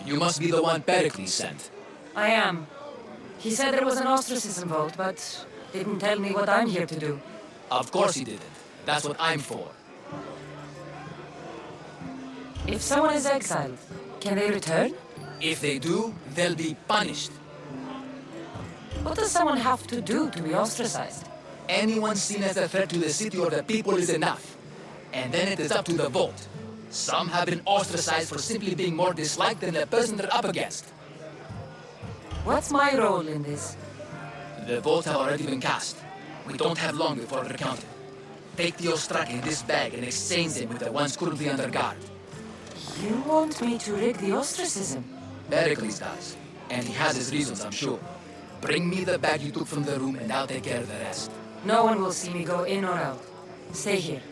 You must be the one Perikles sent. I am. He said there was an ostracism vote, but didn't tell me what I'm here to do. Of course he didn't. That's what I'm for. If someone is exiled, can they return? If they do, they'll be punished. What does someone have to do to be ostracized? Anyone seen as a threat to the city or the people is enough. And then it is up to the vote. Some have been ostracized for simply being more disliked than the person they're up against. What's my role in this? The votes have already been cast. We don't have long before they're counted. Take the Ostracized in this bag and exchange them with the ones currently under guard. You want me to rig the ostracism? Perikles does. And he has his reasons, I'm sure. Bring me the bag you took from the room and I'll take care of the rest. No one will see me go in or out. Stay here.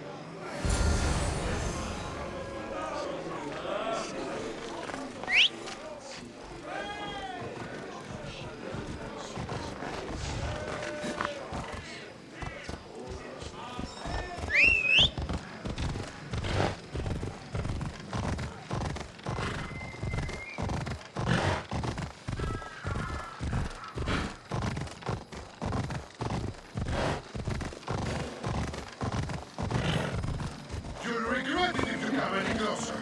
You'll regret it if you come any closer.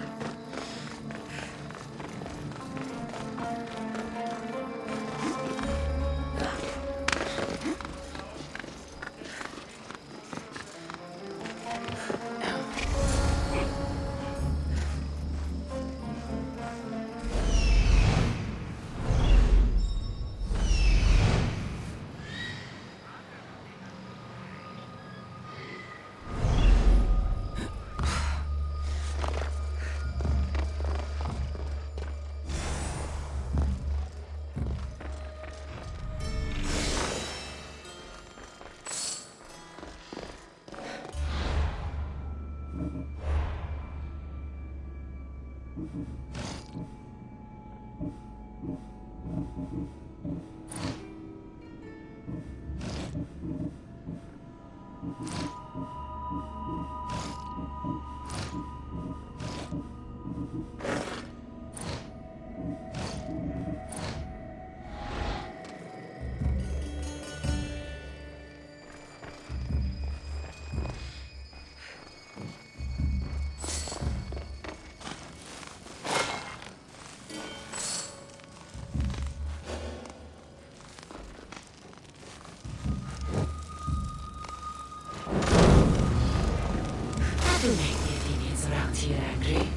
To make the Athenians around here angry.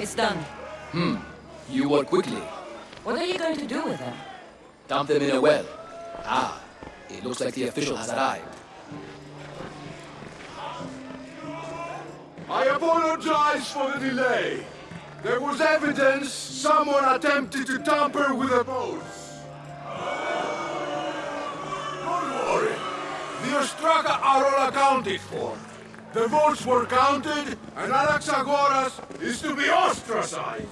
It's done. You work quickly. What are you going to do with them? Dump them in a well. Ah, it looks like the official has arrived. I apologize for the delay. There was evidence someone attempted to tamper with the votes. Don't worry. The Ostraka are all accounted for. The votes were counted, and Anaxagoras is to be ostracized.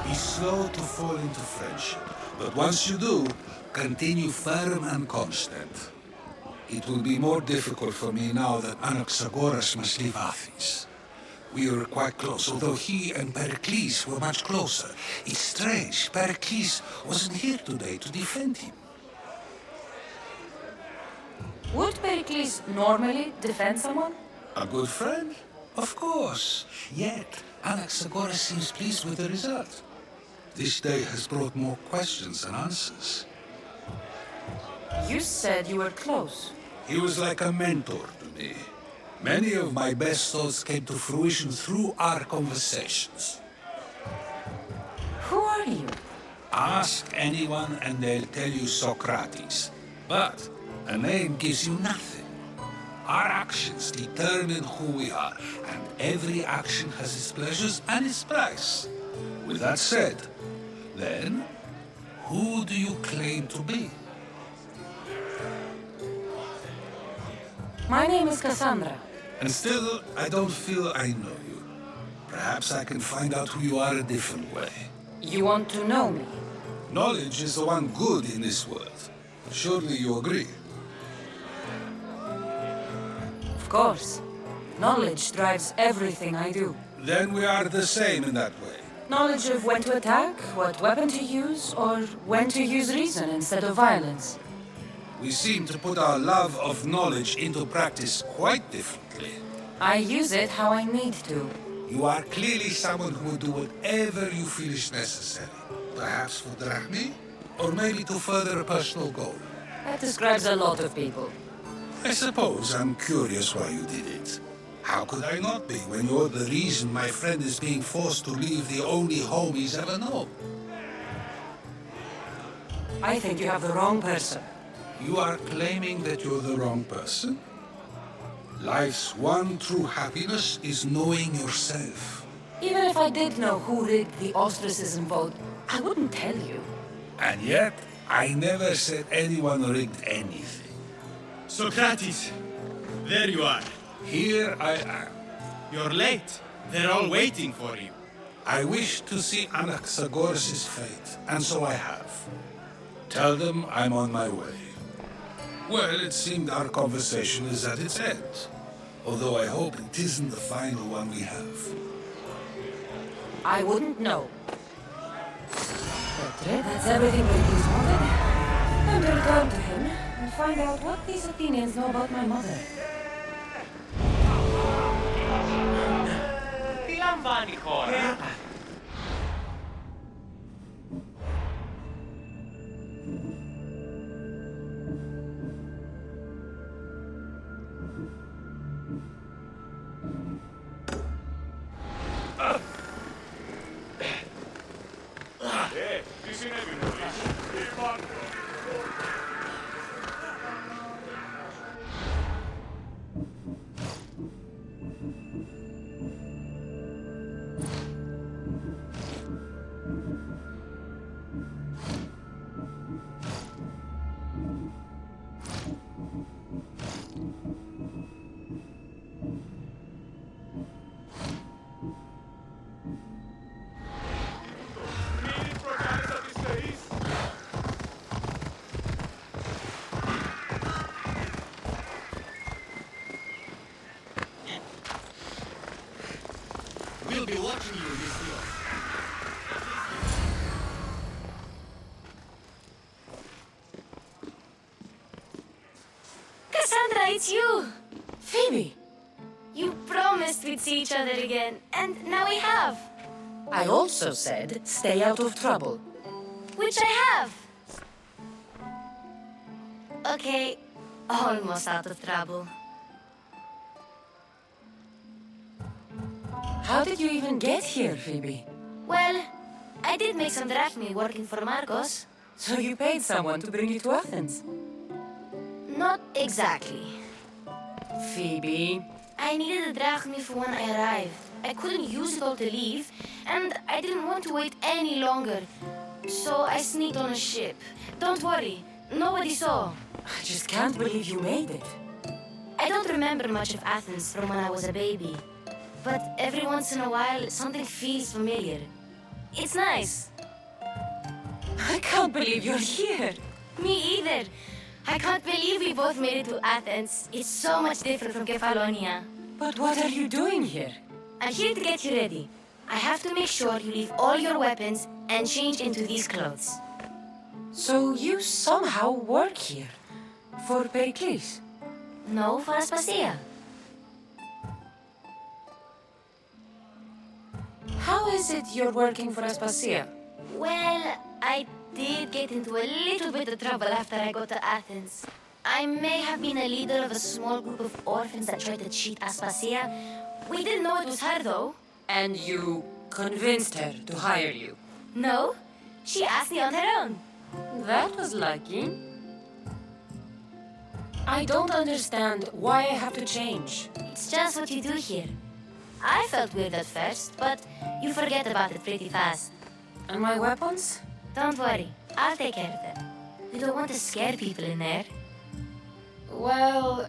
Be slow to fall into friendship, but once you do, continue firm and constant. It will be more difficult for me now that Anaxagoras must leave Athens. We were quite close, although he and Perikles were much closer. It's strange, Perikles wasn't here today to defend him. Would Perikles normally defend someone? A good friend? Of course. Yet, Anaxagoras seems pleased with the result. This day has brought more questions than answers. You said you were close. He was like a mentor to me. Many of my best thoughts came to fruition through our conversations. Who are you? Ask anyone and they'll tell you Socrates. But a name gives you nothing. Our actions determine who we are, and every action has its pleasures and its price. With that said, then, who do you claim to be? My name is Kassandra. And still, I don't feel I know you. Perhaps I can find out who you are a different way. You want to know me? Knowledge is the one good in this world. Surely you agree? Of course. Knowledge drives everything I do. Then we are the same in that way. Knowledge of when to attack, what weapon to use, or when to use reason instead of violence. We seem to put our love of knowledge into practice quite differently. I use it how I need to. You are clearly someone who will do whatever you feel is necessary. Perhaps for drachmae, or maybe to further a personal goal. That describes a lot of people. I suppose I'm curious why you did it. How could I not be when you're the reason my friend is being forced to leave the only home he's ever known? I think you have the wrong person. You are claiming that you're the wrong person? Life's one true happiness is knowing yourself. Even if I did know who rigged the ostracism vote, I wouldn't tell you. And yet, I never said anyone rigged anything. Socrates, there you are. Here I am. You're late. They're all waiting for you. I wish to see Anaxagoras' fate, and so I have. Tell them I'm on my way. Well, it seemed our conversation is at its end. Although I hope it isn't the final one we have. I wouldn't know. That's everything Perikles wanted. Time to return to him and find out what these Athenians know about my mother. Τι λαμβάνει η χώρα? Τι συνέβη νωρίς? Υπάρχουν. Μην προκάλεσα τις θεείς. We'll be watching you this year. Kassandra, it's you! Phoebe! You promised we'd see each other again, and now we have. I also said stay out of trouble. Which I have. Okay, almost out of trouble. How did you even get here, Phoebe? Well, I did make some drachmae working for Marcos. So you paid someone to bring you to Athens? Not exactly. Phoebe... I needed a drachmae for when I arrived. I couldn't use it all to leave, and I didn't want to wait any longer. So I sneaked on a ship. Don't worry, nobody saw. I just can't believe you made it. I don't remember much of Athens from when I was a baby. But every once in a while, something feels familiar. It's nice. I can't believe you're here. Me either. I can't believe we both made it to Athens. It's so much different from Kefalonia. But what are you doing here? I'm here to get you ready. I have to make sure you leave all your weapons and change into these clothes. So you somehow work here? For Perikles? No, for Aspasia. How is it you're working for Aspasia? Well, I did get into a little bit of trouble after I got to Athens. I may have been a leader of a small group of orphans that tried to cheat Aspasia. We didn't know it was her, though. And you convinced her to hire you? No, she asked me on her own. That was lucky. I don't understand why I have to change. It's just what you do here. I felt weird at first, but you forget about it pretty fast. And my weapons? Don't worry, I'll take care of them. We don't want to scare people in there. Well...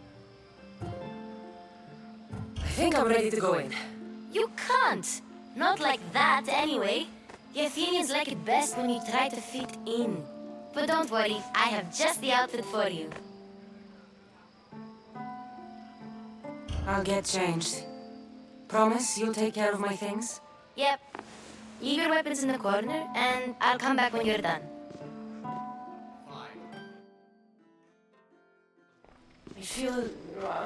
I think I'm ready to go in. You can't! Not like that, anyway. The Athenians like it best when you try to fit in. But don't worry, I have just the outfit for you. I'll get changed. Promise you'll take care of my things? Yep. Leave your weapons in the corner, and I'll come back when you're done. I feel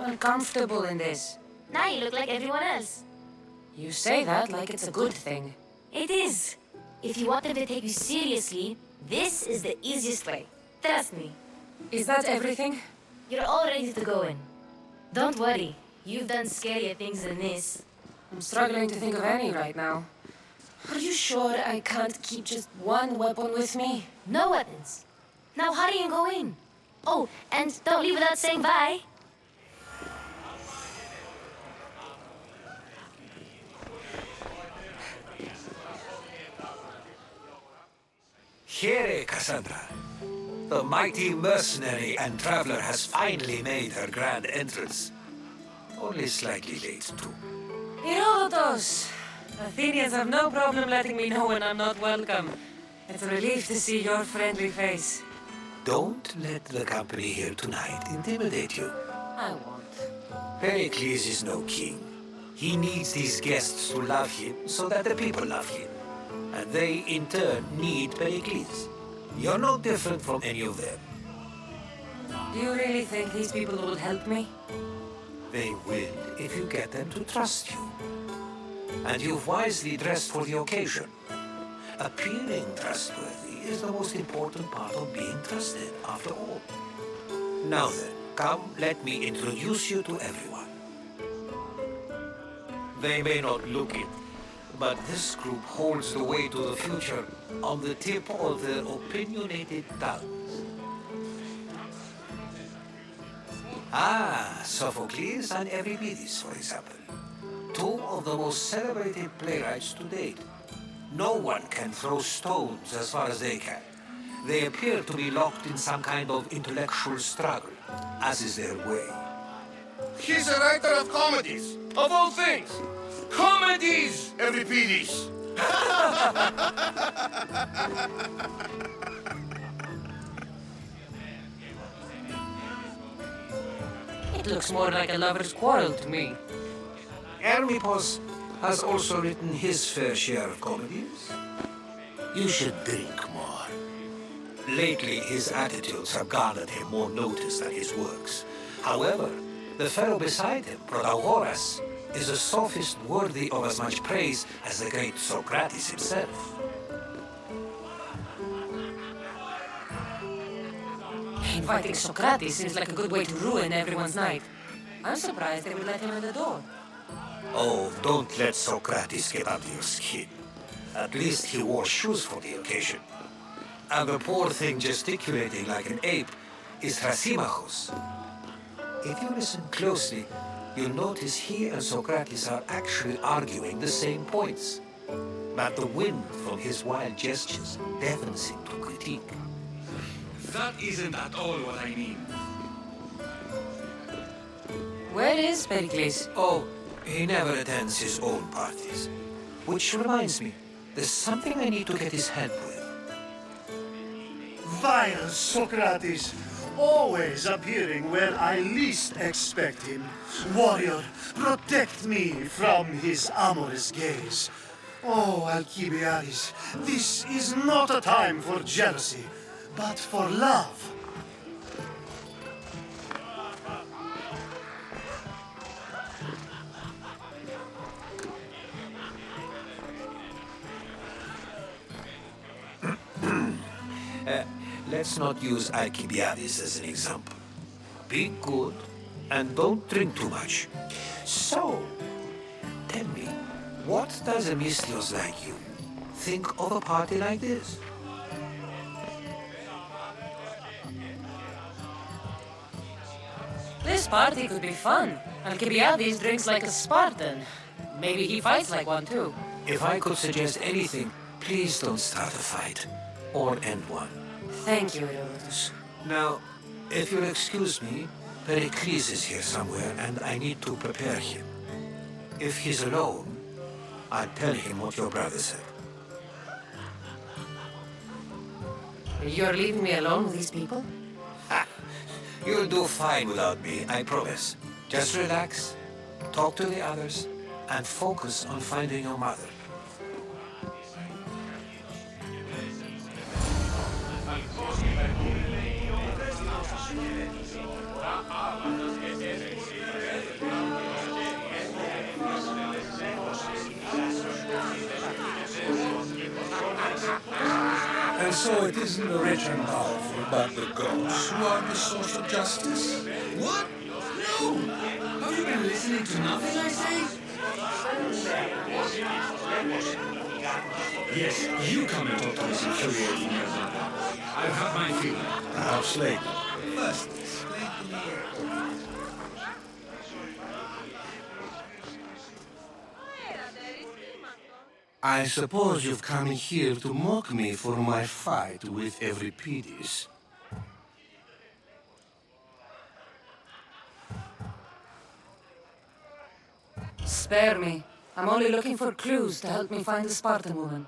uncomfortable in this. Now you look like everyone else. You say that like it's a good thing. It is. If you want them to take you seriously, this is the easiest way. Trust me. Is that everything? You're all ready to go in. Don't worry. You've done scarier things than this. I'm struggling to think of any right now. Are you sure I can't keep just one weapon with me? No weapons. Now hurry and go in. Oh, and don't leave without saying bye. Here, Kassandra. The mighty mercenary and traveler has finally made her grand entrance. Only slightly late, too. Herodotus! Athenians have no problem letting me know when I'm not welcome. It's a relief to see your friendly face. Don't let the company here tonight intimidate you. I won't. Perikles is no king. He needs these guests to love him so that the people love him. And they, in turn, need Perikles. You're no different from any of them. Do you really think these people will help me? They will if you get them to trust you. And you've wisely dressed for the occasion. Appearing trustworthy is the most important part of being trusted, after all. Now then, come, let me introduce you to everyone. They may not look it, but this group holds the way to the future on the tip of their opinionated tongues. Ah, Sophocles and Euripides, for example. Two of the most celebrated playwrights to date. No one can throw stones as far as they can. They appear to be locked in some kind of intellectual struggle, as is their way. He's a writer of comedies, of all things. Comedies, Euripides! It looks more like a lover's quarrel to me. Hermippos has also written his fair share of comedies. You should drink more. Lately, his attitudes have garnered him more notice than his works. However, the fellow beside him, Protagoras, is a sophist worthy of as much praise as the great Socrates himself. Inviting Socrates seems like a good way to ruin everyone's night. I'm surprised they would let him in the door. Oh, don't let Socrates get under your skin. At least he wore shoes for the occasion. And the poor thing gesticulating like an ape is Thrasymachus. If you listen closely, you'll notice he and Socrates are actually arguing the same points. But the wind from his wild gestures deafens him to critique. That isn't at all what I mean. Where is Perikles? Oh, he never attends his own parties. Which reminds me, there's something I need to get his head with. Vile Socrates, always appearing where I least expect him. Warrior, protect me from his amorous gaze. Oh, Alcibiades, this is not a time for jealousy, but for love. Let's not use Alcibiades as an example. Be good and don't drink too much. So, tell me, what does a Mystios like you think of a party like this? This party could be fun. Alcibiades drinks like a Spartan. Maybe he fights like one too. If I could suggest anything, please don't start a fight or end one. Thank you, Herodotus. Now, if you'll excuse me, Perikles is here somewhere and I need to prepare him. If he's alone, I'll tell him what your brother said. You're leaving me alone with these people? Ha! You'll do fine without me, I promise. Just relax, talk to the others, and focus on finding your mother. And so it isn't the rich and powerful, but the ghosts who are the source of justice? What? No! Have you been listening to nothing I say? Yes, you come and talk to us infuriating your brother. I've had my feeling. Perhaps later. First, explain to me. I suppose you've come here to mock me for my fight with Euripides. Spare me. I'm only looking for clues to help me find the Spartan woman.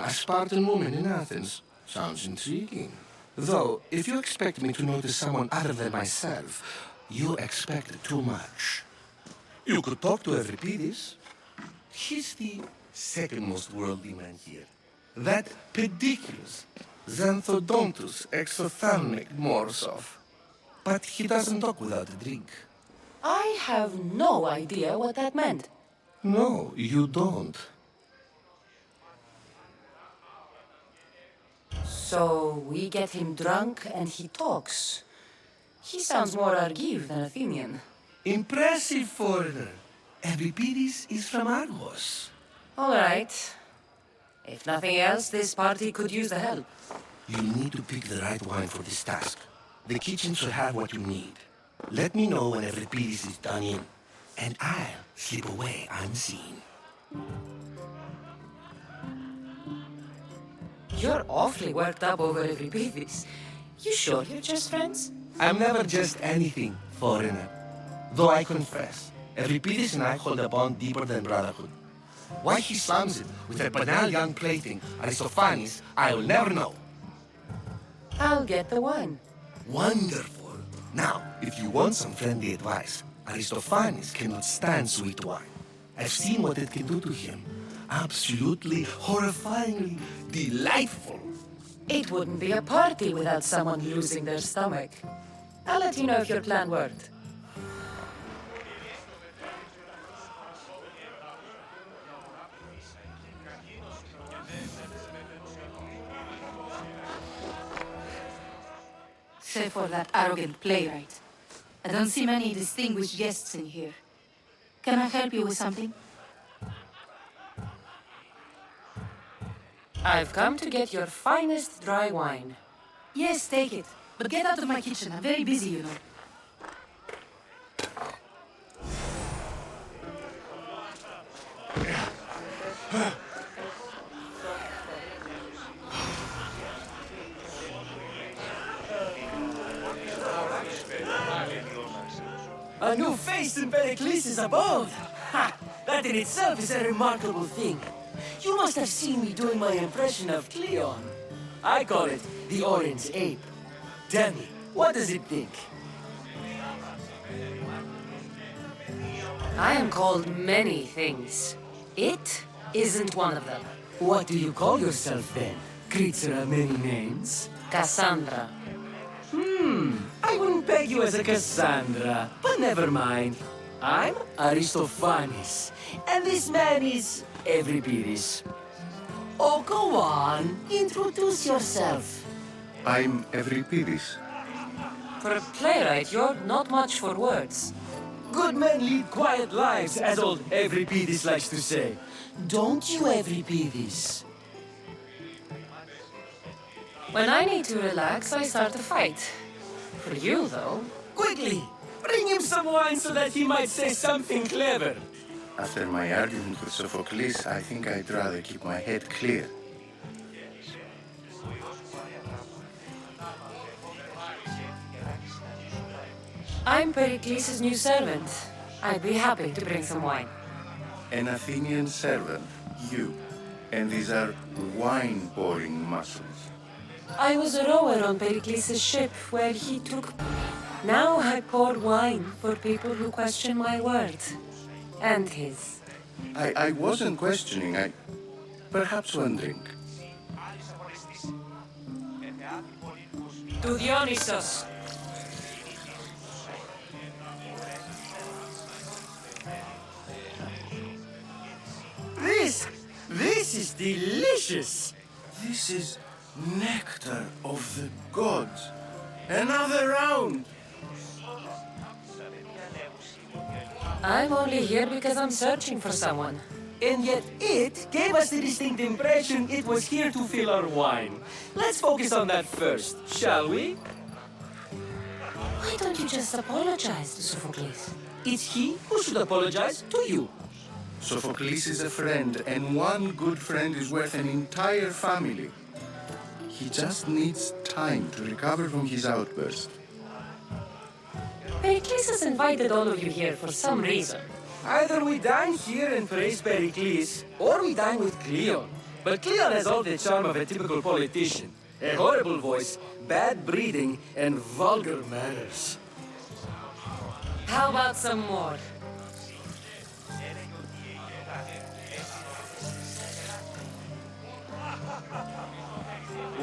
A Spartan woman in Athens. Sounds intriguing. Though, if you expect me to notice someone other than myself, you expect too much. You could talk to Euripides. He's the second most worldly man here. That pediculus, Xanthodontus exophthalmic Morsov. But he doesn't talk without a drink. I have no idea what that meant. No, you don't. So we get him drunk and he talks. He sounds more Argive than Athenian. Impressive foreigner. Euripides is from Argos. All right. If nothing else, this party could use the help. You need to pick the right wine for this task. The kitchen should have what you need. Let me know when Euripides is done in, and I'll slip away unseen. You're awfully worked up over Euripides. You sure you're just friends? I'm never just anything, foreigner. Though I confess, Euripides and I hold a bond deeper than brotherhood. Why he slams it with a banal young plaything, Aristophanes, I'll never know. I'll get the wine. Wonderful. Now, if you want some friendly advice, Aristophanes cannot stand sweet wine. I've seen what it can do to him. Absolutely, horrifyingly delightful. It wouldn't be a party without someone losing their stomach. I'll let you know if your plan worked. except for that arrogant playwright. I don't see many distinguished guests in here. Can I help you with something? I've come to get your finest dry wine. Yes, take it. But get out of my kitchen. I'm very busy, you know. A new face in Perikles' abode! Ha! That in itself is a remarkable thing. You must have seen me doing my impression of Cleon. I call it the Orange Ape. Tell me, what does it think? I am called many things. It isn't one of them. What do you call yourself then? Creature of many names? Kassandra. I wouldn't peg you as a Kassandra, but never mind. I'm Aristophanes, and this man is Euripides. Oh, go on, introduce yourself. I'm Euripides. For a playwright, you're not much for words. Good men lead quiet lives, as old Euripides likes to say. Don't you, Euripides? When I need to relax, I start a fight. For you, though. Quickly, bring him some wine so that he might say something clever. After my argument with Sophocles, I think I'd rather keep my head clear. I'm Perikles' new servant. I'd be happy to bring some wine. An Athenian servant, you. And these are wine-pouring muscles. I was a rower on Perikles' ship where he took... Now I pour wine for people who question my word. And his. I wasn't questioning, perhaps one drink. To Dionysos. This is delicious. This is nectar of the gods. Another round. I'm only here because I'm searching for someone. And yet it gave us the distinct impression it was here to fill our wine. Let's focus on that first, shall we? Why don't you just apologize to Sophocles? It's he who should apologize to you. Sophocles is a friend, and one good friend is worth an entire family. He just needs time to recover from his outburst. Perikles has invited all of you here for some reason. Either we dine here and praise Perikles, or we dine with Cleon. But Cleon has all the charm of a typical politician. A horrible voice, bad breeding, and vulgar manners. How about some more?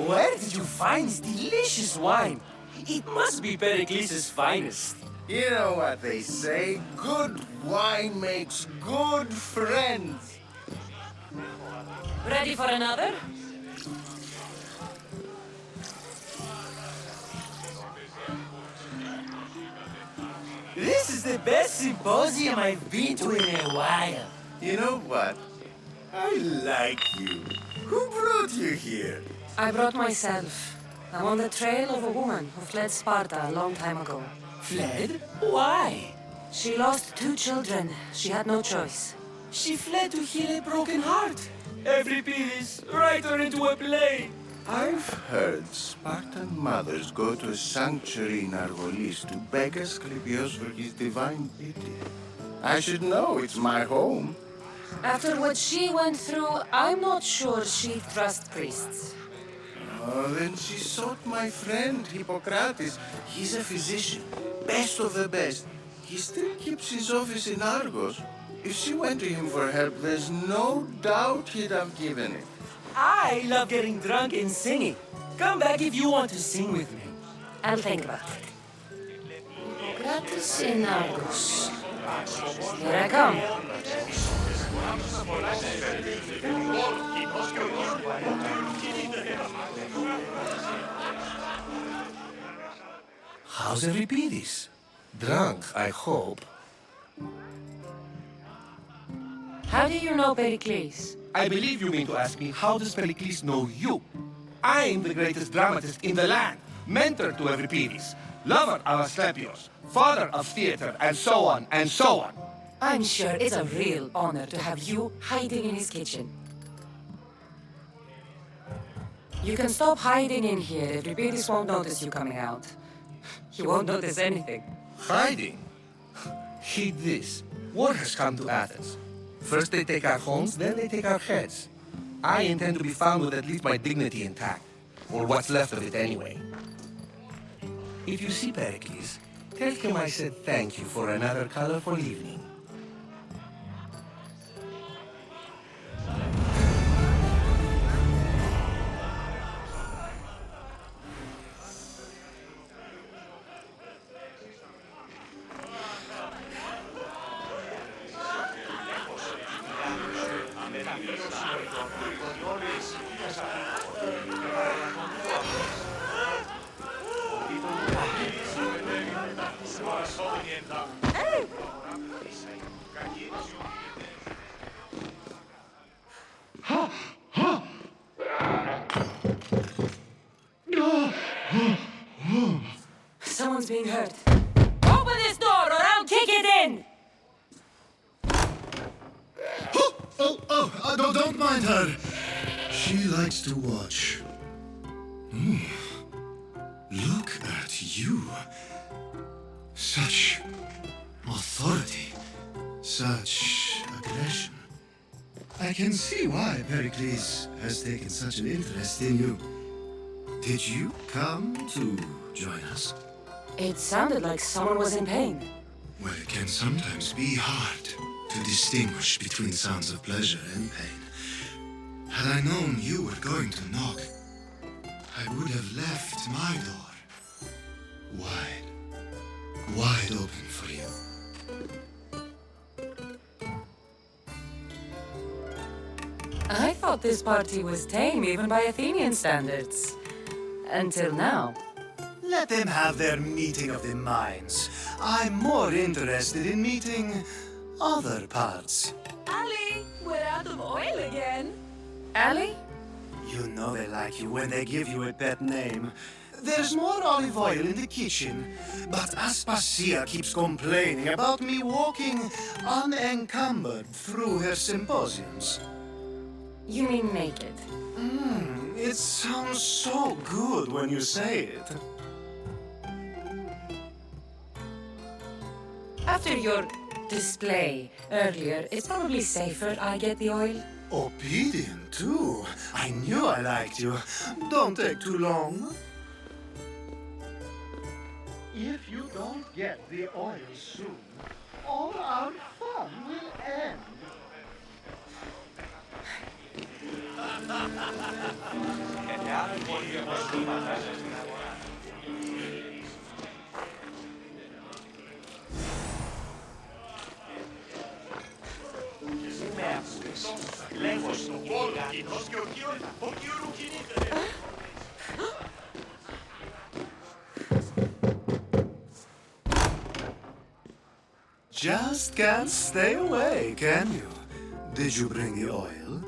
Where did you find this delicious wine? It must be Perikles' finest. You know what they say, good wine makes good friends. Ready for another? This is the best symposium I've been to in a while. You know what? I like you. Who brought you here? I brought myself. I'm on the trail of a woman who fled Sparta a long time ago. Fled? Why? She lost 2 children. She had no choice. She fled to heal a broken heart. Euripides, write her into a play. I've heard Spartan mothers go to a sanctuary in Argolis to beg Asclepios for his divine pity. I should know, it's my home. After what she went through, I'm not sure she'd trust priests. Oh, then she sought my friend, Hippocrates. He's a physician, best of the best. He still keeps his office in Argos. If she went to him for help, there's no doubt he'd have given it. I love getting drunk and singing. Come back if you want to sing with me. I'll think about it. Hippocrates in Argos. Here I come. How's Euripides? Drunk, I hope. How do you know Pericles? I believe you mean to ask me, how does Pericles know you? I'm the greatest dramatist in the land, mentor to Euripides, lover of Asclepius, father of theater, and so on, and so on. I'm sure it's a real honor to have you hiding in his kitchen. You can stop hiding in here. Euripides won't notice you coming out. He won't notice anything. Hiding? Heed this. War has come to Athens. First they take our homes, then they take our heads. I intend to be found with at least my dignity intact. Or what's left of it anyway. If you see Pericles, tell him I said thank you for another colorful evening. Someone's being hurt. Open this door or I'll kick it in! Don't mind her. She likes to watch. Look at you. Such authority. Such aggression. I can see why Pericles has taken such an interest in you. Did you come to join us? It sounded like someone was in pain. Well, it can sometimes be hard to distinguish between sounds of pleasure and pain. Had I known you were going to knock, I would have left my door wide open for you. I thought this party was tame even by Athenian standards. Until now. Let them have their meeting of the minds. I'm more interested in meeting other parts. Ali, we're out of oil again. Ali? You know they like you when they give you a pet name. There's more olive oil in the kitchen, but Aspasia keeps complaining about me walking unencumbered through her symposiums. You mean naked? It sounds so good when you say it. After your display earlier, it's probably safer I get the oil. Obedient, too. I knew I liked you. Don't take too long. If you don't get the oil soon, all our fun will end. Just can't stay away, can you? Did you bring the oil?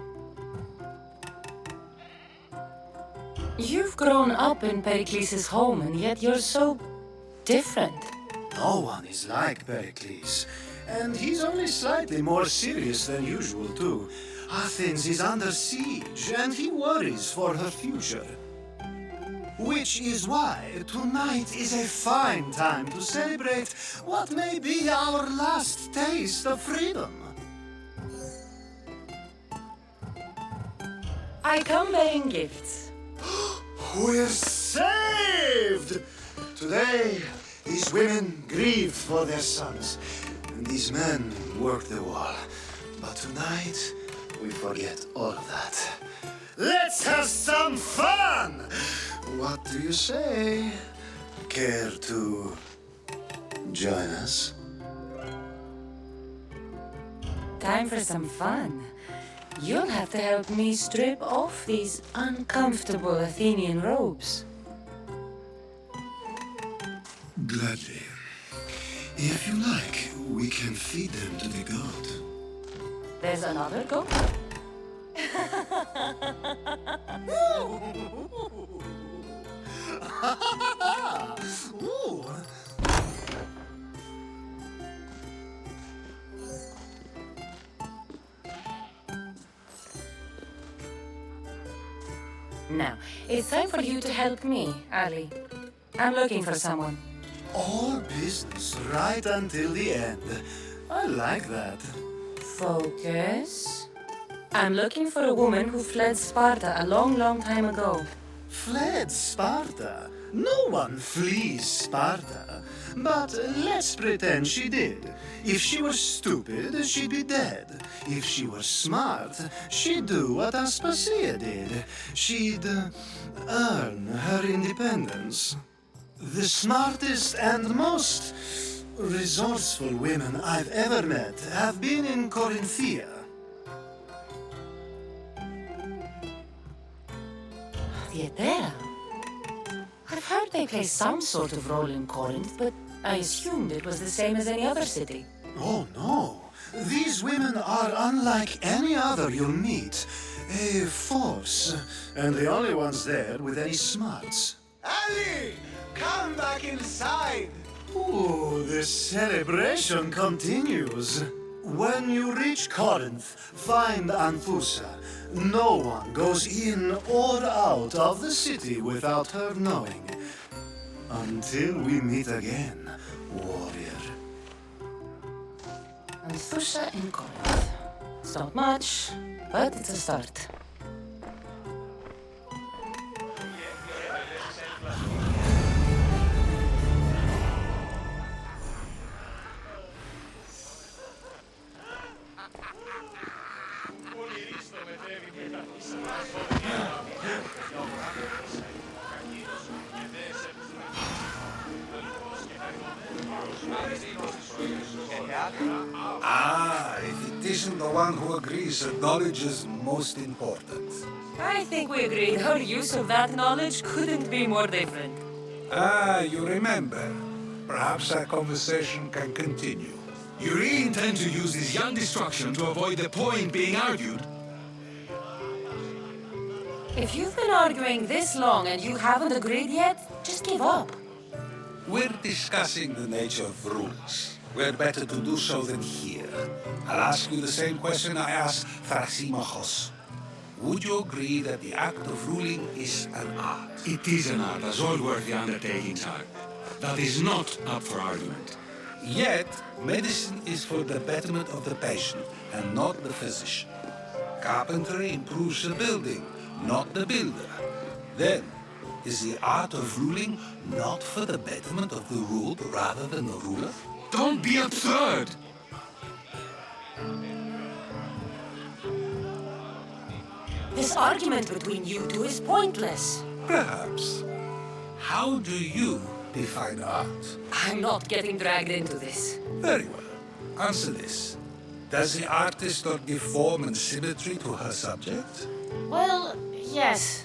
You've grown up in Pericles' home, and yet you're so different. No one is like Pericles. And he's only slightly more serious than usual, too. Athens is under siege, and he worries for her future. Which is why tonight is a fine time to celebrate what may be our last taste of freedom. I come bearing gifts. We're saved! Today, these women grieved for their sons, and these men worked the wall. But tonight, we forget all of that. Let's have some fun! What do you say? Care to join us? Time for some fun. You'll have to help me strip off these uncomfortable Athenian robes. Gladly. If you like, we can feed them to the god. There's another goat? Ooh. Now, it's time for you to help me, Ali. I'm looking for someone. All business right until the end. I like that. Focus. I'm looking for a woman who fled Sparta a long, long time ago. Fled Sparta? No one flees Sparta. But let's pretend she did. If she were stupid, she'd be dead. If she were smart, she'd do what Aspasia did. She'd earn her independence. The smartest and most resourceful women I've ever met have been in Corinthia. Theater? I've heard they play some sort of role in Corinth, but I assumed it was the same as any other city. Oh, no. These women are unlike any other you'll meet. A force, and the only ones there with any smarts. Ali! Come back inside! Ooh, the celebration continues. When you reach Corinth, find Anthusa. No one goes in or out of the city without her knowing. Until we meet again, warrior. Anthusa in Corinth. It's not much, but it's a start. Ah, if it isn't the one who agrees that knowledge is most important. I think we agreed our use of that knowledge couldn't be more different. Ah, you remember. Perhaps our conversation can continue. You really intend to use this young destruction to avoid the point being argued? If you've been arguing this long and you haven't agreed yet, just give up. We're discussing the nature of rules. We're better to do so than here. I'll ask you the same question I asked Thrasymachos. Would you agree that the act of ruling is an art? It is an art, as all worthy undertakings are. That is not up for argument. Yet, medicine is for the betterment of the patient and not the physician. Carpentry improves the building, not the builder. Then, is the art of ruling not for the betterment of the ruled rather than the ruler? Don't be absurd! This argument between you two is pointless. Perhaps. How do you define art? I'm not getting dragged into this. Very well. Answer this. Does the artist not give form and symmetry to her subject? Well, yes.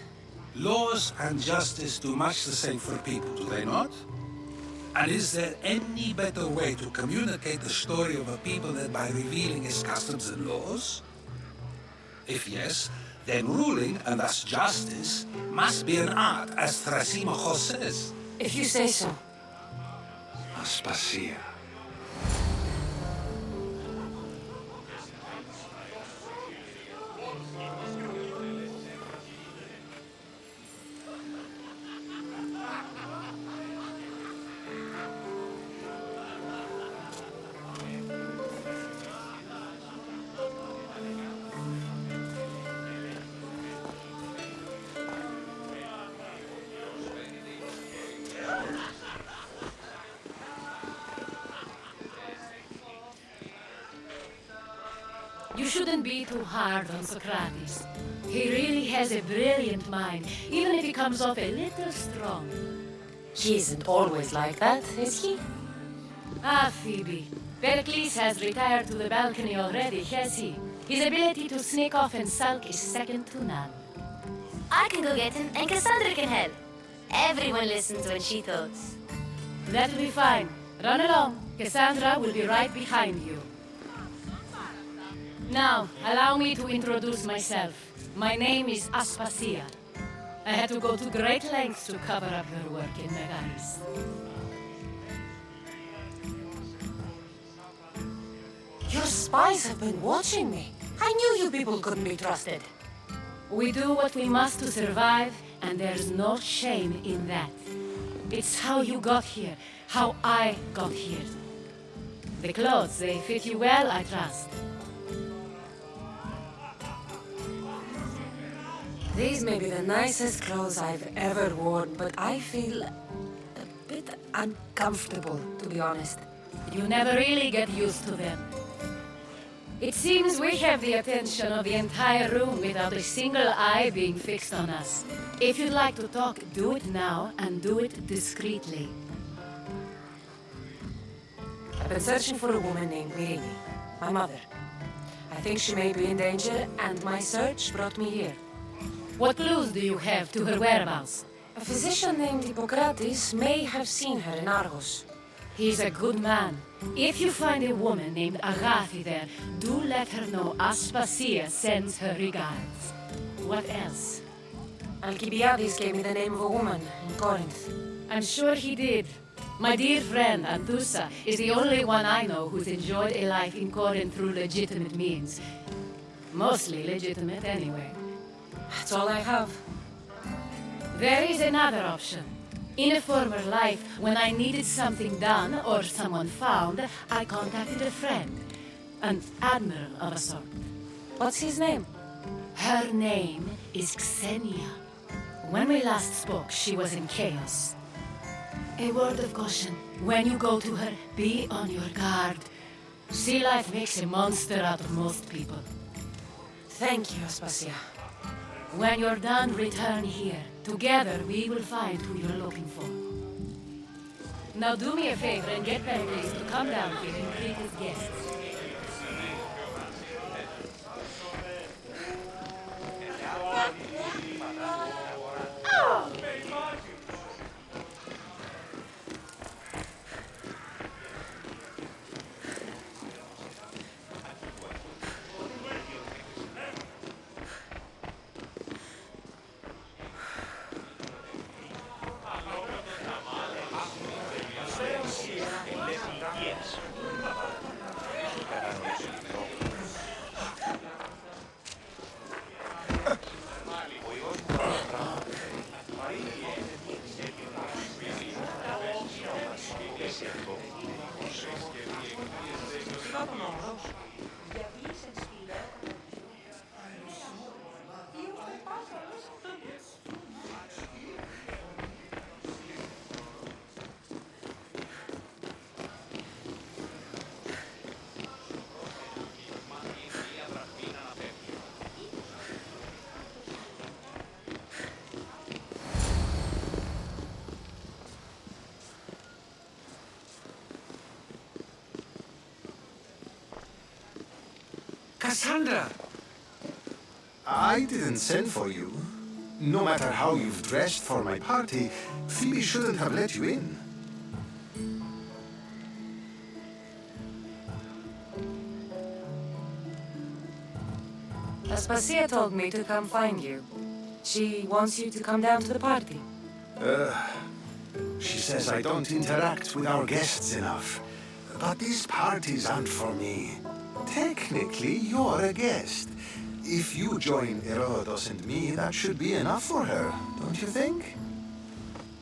Laws and justice do much the same for people, do they not? And is there any better way to communicate the story of a people than by revealing its customs and laws? If yes, then ruling, and thus justice, must be an art, as Thrasymachos says. If you say so. Aspasia. You shouldn't be too hard on Socrates. He really has a brilliant mind, even if he comes off a little strong. He isn't always like that, is he? Ah, Phoebe. Perikles has retired to the balcony already, has he? His ability to sneak off and sulk is second to none. I can go get him, and Kassandra can help. Everyone listens when she talks. That'll be fine. Run along. Kassandra will be right behind you. Now, allow me to introduce myself. My name is Aspasia. I had to go to great lengths to cover up her work in Megaris. Your spies have been watching me. I knew you people couldn't be trusted. We do what we must to survive, and there's no shame in that. It's how you got here, how I got here. The clothes, they fit you well, I trust. These may be the nicest clothes I've ever worn, but I feel a bit uncomfortable, to be honest. You never really get used to them. It seems we have the attention of the entire room without a single eye being fixed on us. If you'd like to talk, do it now, and do it discreetly. I've been searching for a woman named Mirini, my mother. I think she may be in danger, and my search brought me here. What clues do you have to her whereabouts? A physician named Hippocrates may have seen her in Argos. He's a good man. If you find a woman named Agathi there, do let her know Aspasia sends her regards. What else? Alcibiades gave me the name of a woman in Corinth. I'm sure he did. My dear friend, Anthusa, is the only one I know who's enjoyed a life in Corinth through legitimate means. Mostly legitimate, anyway. That's all I have. There is another option. In a former life, when I needed something done or someone found, I contacted a friend. An admiral of a sort. What's his name? Her name is Xenia. When we last spoke, she was in chaos. A word of caution. When you go to her, be on your guard. Sea life makes a monster out of most people. Thank you, Aspasia. When you're done, return here. Together, we will find who you're looking for. Now do me a favor and get Perikles to come down here and greet his guests. Kassandra! I didn't send for you. No matter how you've dressed for my party, Phoebe shouldn't have let you in. Aspasia told me to come find you. She wants you to come down to the party. She says I don't interact with our guests enough. But these parties aren't for me. Technically, you're a guest. If you join Herodos and me, that should be enough for her, don't you think?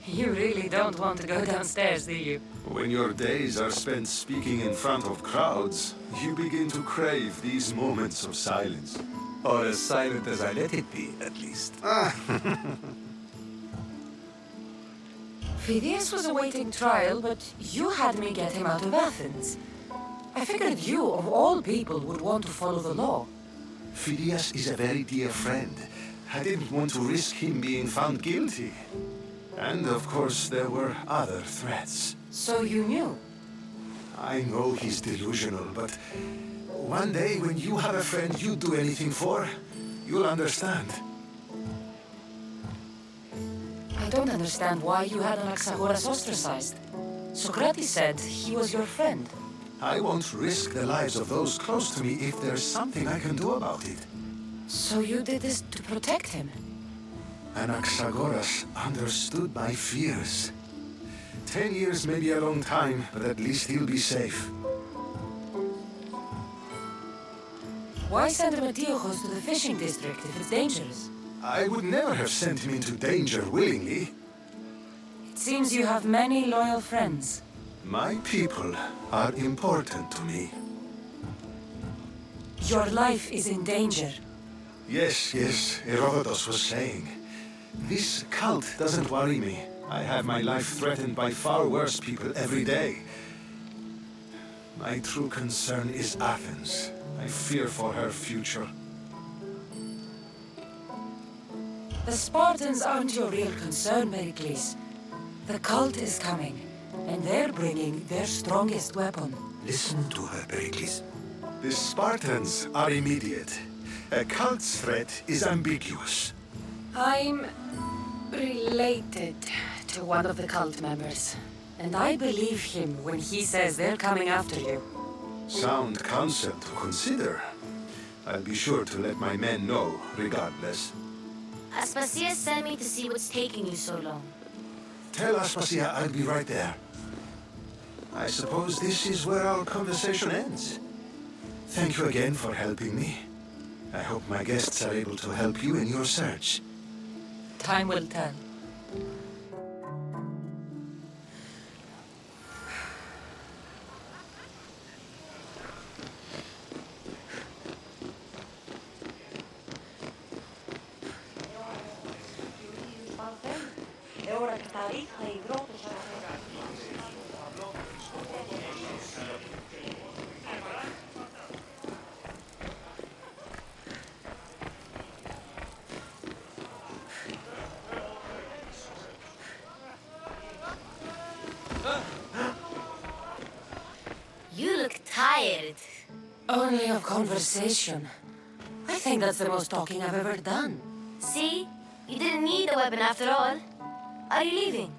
You really don't want to go downstairs, do you? When your days are spent speaking in front of crowds, you begin to crave these moments of silence. Or as silent as I let it be, at least. Phidias was awaiting trial, but you had me get him out of Athens. I figured you, of all people, would want to follow the law. Phidias is a very dear friend. I didn't want to risk him being found guilty. And of course, there were other threats. So you knew? I know he's delusional, but one day when you have a friend you'd do anything for, you'll understand. I don't understand why you had Anaxagoras ostracized. Socrates said he was your friend. I won't risk the lives of those close to me if there's something I can do about it. So you did this to protect him? Anaxagoras understood my fears. 10 years may be a long time, but at least he'll be safe. Why send Emetiochos to the fishing district if it's dangerous? I would never have sent him into danger willingly. It seems you have many loyal friends. My people are important to me. Your life is in danger. Yes, Herodotus was saying. This cult doesn't worry me. I have my life threatened by far worse people every day. My true concern is Athens. I fear for her future. The Spartans aren't your real concern, Perikles. The cult is coming, and they're bringing their strongest weapon. Listen to her, Perikles. The Spartans are immediate. A cult's threat is ambiguous. I'm related to one of the cult members, and I believe him when he says they're coming after you. Sound concept to consider. I'll be sure to let my men know, regardless. Aspasia sent me to see what's taking you so long. Tell Aspasia I'll be right there. I suppose this is where our conversation ends. Thank you again for helping me. I hope my guests are able to help you in your search. Time will tell. You look tired. Only of conversation. I think that's the most talking I've ever done. See? You didn't need a weapon after all. Are you leaving?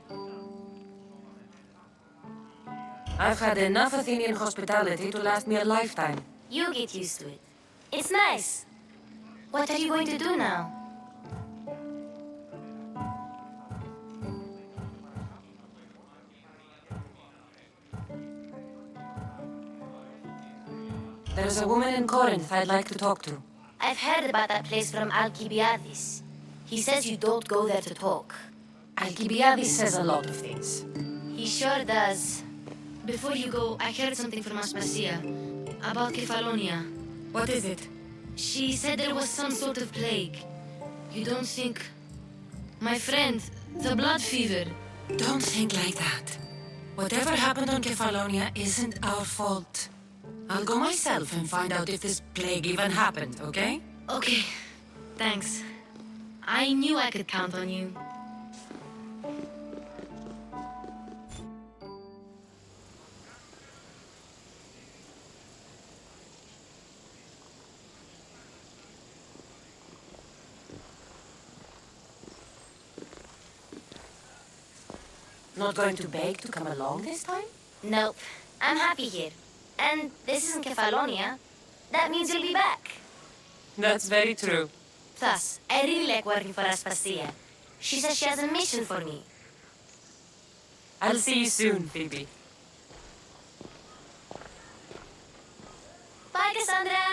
I've had enough Athenian hospitality to last me a lifetime. You get used to it. It's nice. What are you going to do now? There's a woman in Corinth I'd like to talk to. I've heard about that place from Alcibiades. He says you don't go there to talk. Alcibiades says a lot of things. He sure does. Before you go, I heard something from Aspasia about Kefalonia. What is it? She said there was some sort of plague. You don't think... My friend, the blood fever. Don't think like that. Whatever happened on Kefalonia isn't our fault. I'll go myself and find out if this plague even happened, okay? Okay, thanks. I knew I could count on you. Not going to beg to come along this time? Nope, I'm happy here. And this isn't Kefalonia. That means you'll be back. That's very true. Plus, I really like working for Aspasia. She says she has a mission for me. I'll see you soon, Phoebe. Bye, Kassandra!